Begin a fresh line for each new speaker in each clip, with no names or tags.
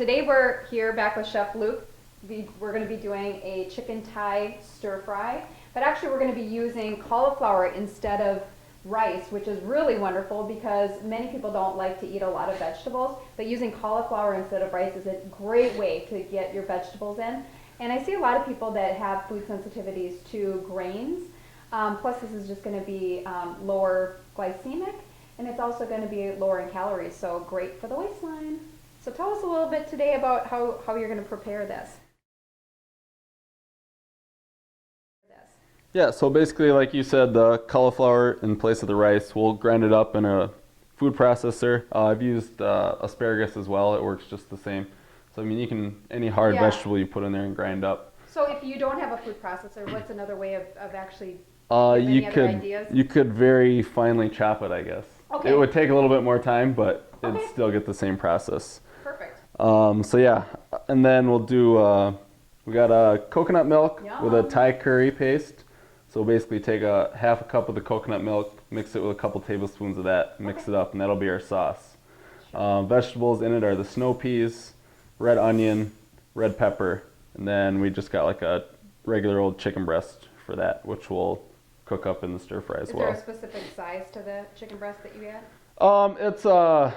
today we're here back with Chef Luke. We're going to be doing a chicken Thai stir fry, but actually we're going to be using cauliflower instead of rice, which is really wonderful because many people don't like to eat a lot of vegetables, but using cauliflower instead of rice is a great way to get your vegetables in. And I see a lot of people that have food sensitivities to grains. Plus this is just going to be lower glycemic, and it's also going to be lower in calories, so great for the waistline. So tell us a little bit today about how you're going to prepare this.
Yeah, so basically, like you said, the cauliflower in place of the rice, we'll grind it up in a food processor. I've used asparagus as well. It works just the same. So I mean, you can, any hard vegetable you put in there and grind up.
So if you don't have a food processor, what's another way of actually
you could very finely chop it, I guess.
Okay.
It would take a little bit more time, but it'd still get the same process.
Perfect.
So yeah, and then we'll do, we got coconut milk with a Thai curry paste. So basically take half a cup of the coconut milk, mix it with a couple tablespoons of that, mix it up, and that'll be our sauce. Vegetables in it are the snow peas, red onion, red pepper, and then we just got like a regular old chicken breast for that, which we'll cook up in the stir fry as well.
Is there a specific size to the chicken breast that you add?
It's about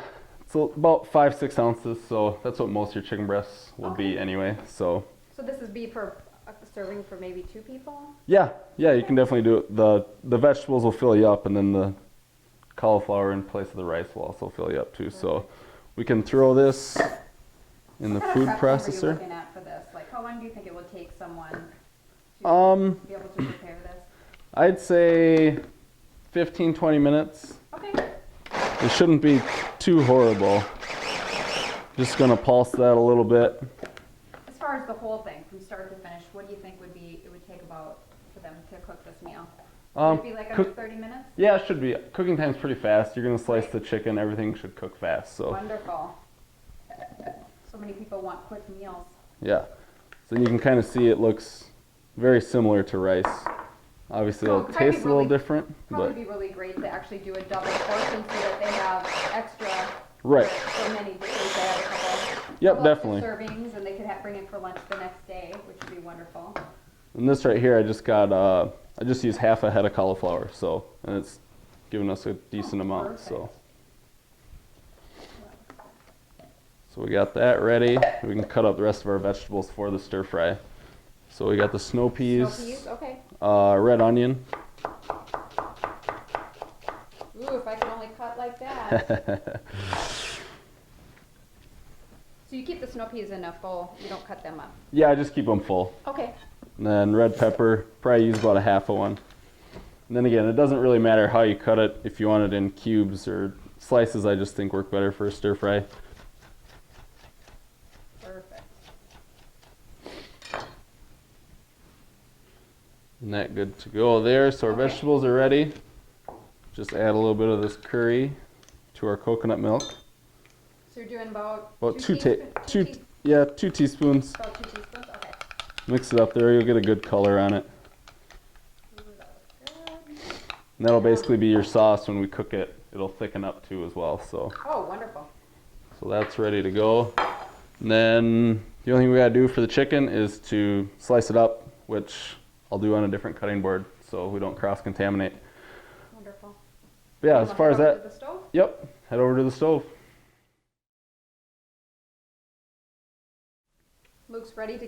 5-6 ounces, so that's what most of your chicken breasts will be anyway. So
this is be for serving for maybe 2 people?
Yeah, you can definitely do it. The vegetables will fill you up, and then the cauliflower in place of the rice will also fill you up too. So we can throw this in the food processor.
What are you looking at for this? Like, how long do you think it would take someone to be able to prepare this?
I'd say 15-20 minutes.
Okay.
It shouldn't be too horrible. Just gonna pulse that a little bit.
As far as the whole thing, from start to finish, what do you think it would take about for them to cook this meal? Would it be like under 30 minutes? Yeah,
it should be. Cooking time's pretty fast. You're gonna slice the chicken. Everything should cook fast. So
wonderful. So many people want quick meals.
Yeah. So you can kind of see it looks very similar to rice. Obviously, it'll taste a little different.
Probably be really great to actually do a double portion so that they have extra.
Right.
For many days, they have a couple.
Yep, definitely.
Servings, and they could bring it for lunch the next day, which would be wonderful.
And this right here, I just used half a head of cauliflower, and it's giving us a decent amount. So we got that ready. We can cut up the rest of our vegetables for the stir fry. So we got the snow peas,
okay.
Red onion.
Ooh, if I could only cut like that. So you keep the snow peas in a full, you don't cut them up?
Yeah, I just keep them full.
Okay.
And then red pepper, probably use about a half of one. And then again, it doesn't really matter how you cut it. If you want it in cubes or slices, I just think work better for a stir fry.
Perfect.
And that good to go there. So our vegetables are ready. Just add a little bit of this curry to our coconut milk. So
you're doing about
2 teaspoons. About 2 teaspoons, okay. Mix it up there, you'll get a good color on it.
Ooh, that looks good.
And that'll basically be your sauce when we cook it. It'll thicken up too as well. So.
Oh, wonderful.
So that's ready to go. And then the only thing we gotta do for the chicken is to slice it up, which I'll do on a different cutting board so we don't cross-contaminate.
Wonderful.
But yeah, as far as that,
to the stove?
Yep, head over to the stove.
Luke's ready to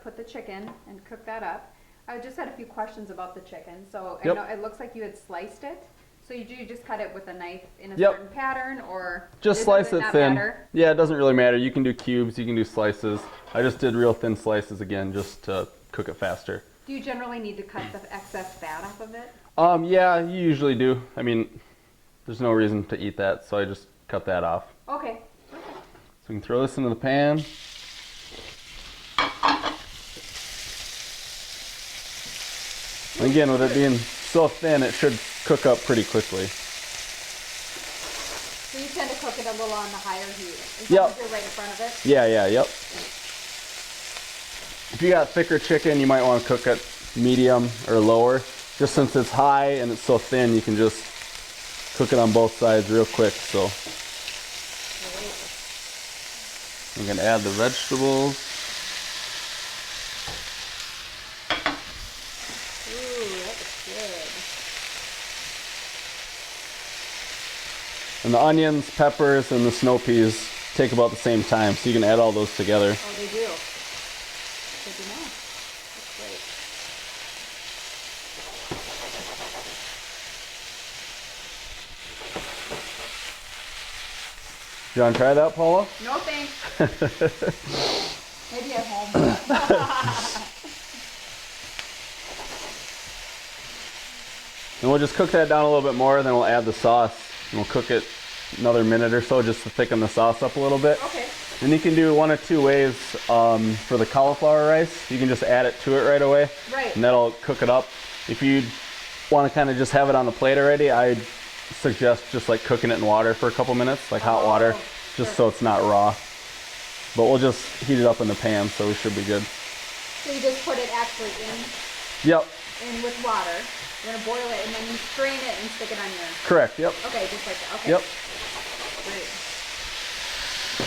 put the chicken and cook that up. I just had a few questions about the chicken. So I know it looks like you had sliced it. So you just cut it with a knife in a certain pattern, or
just slice it thin?
Matter?
Yeah, it doesn't really matter. You can do cubes, you can do slices. I just did real thin slices again just to cook it faster.
Do you generally need to cut the excess fat off of it?
Yeah, you usually do. I mean, there's no reason to eat that, so I just cut that off.
Okay.
So we can throw this into the pan. Again, with it being so thin, it should cook up pretty quickly.
So you tend to cook it a little on the higher heat?
Yep.
You're right in front of it?
Yep. If you got thicker chicken, you might want to cook it medium or lower. Just since it's high and it's so thin, you can just cook it on both sides real quick. So. We're going to add the vegetables.
Ooh, that's good.
And the onions, peppers, and the snow peas take about the same time, so you can add all those together.
Oh, they do. Good to know. That's great.
You want to try that, Paula?
No thanks. Maybe at home.
And we'll just cook that down a little bit more, then we'll add the sauce. And we'll cook it another minute or so just to thicken the sauce up a little bit.
Okay.
And you can do one of two ways for the cauliflower rice. You can just add it to it right away.
Right.
And that'll cook it up. If you want to kind of just have it on the plate already, I'd suggest just like cooking it in water for a couple minutes, like hot water, just so it's not raw. But we'll just heat it up in the pan, so we should be good.
So you just put it actually in
Yep.
with water. You're gonna boil it and then you strain it and stick it on your.
Correct. Yep.
Okay, just like that. Okay.
Yep.
Great.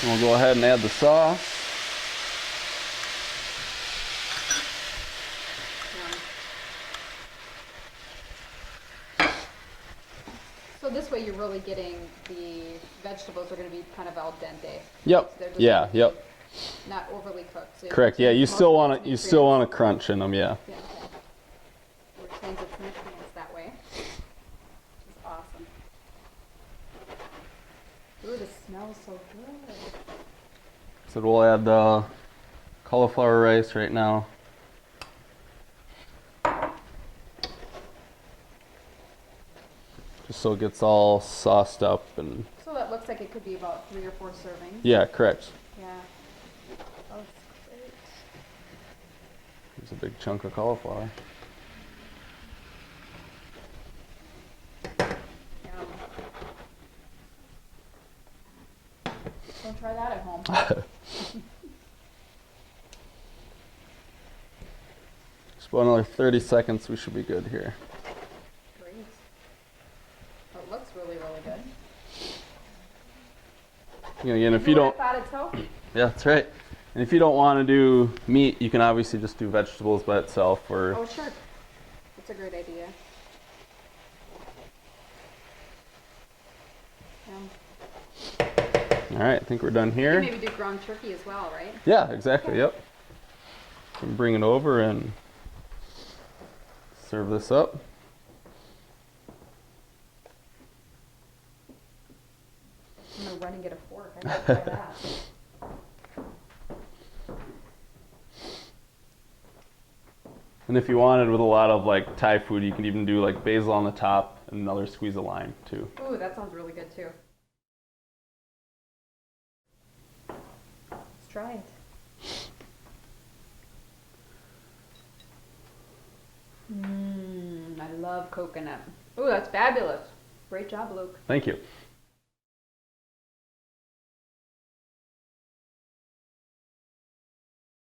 And we'll go ahead and add the sauce.
Yum. So this way you're really getting the vegetables are going to be kind of al dente.
Yep.
They're just
Yeah. Yep.
not overly cooked. So
Correct. Yeah. You
most
still
of
want
its
to. You still
nutrients.
want to crunch in them. Yeah.
Yeah. Okay. Retains its nutrients that way. Which is awesome. Ooh, the smells so good.
So we'll add the cauliflower rice right now. Just so it gets all sauced up and.
So that looks like it could be about 3 or 4 servings.
Yeah. Correct.
Yeah. Oh, it's great.
There's a big chunk of cauliflower.
Yum. Don't try that at home.
Just about another 30 seconds, we should be good here.
Great. Oh, it looks really, really good.
And again, if
Do
you
what
don't,
I thought it's so.
yeah, that's right. And if you don't want to do meat, you can obviously just do vegetables by itself. Or
Oh, sure. That's a great idea.
all right, I think we're done
You
here.
can maybe do ground turkey as well, right?
Yeah, exactly. Yep. And bring it over and serve this up.
I'm gonna run and get a fork. I gotta try that.
And if you wanted with a lot of like Thai food, you can even do like basil on the top and another squeeze of lime too.
Ooh, that sounds really good too. Let's try it. I love coconut. Ooh, that's fabulous. Great job, Luke.
Thank you.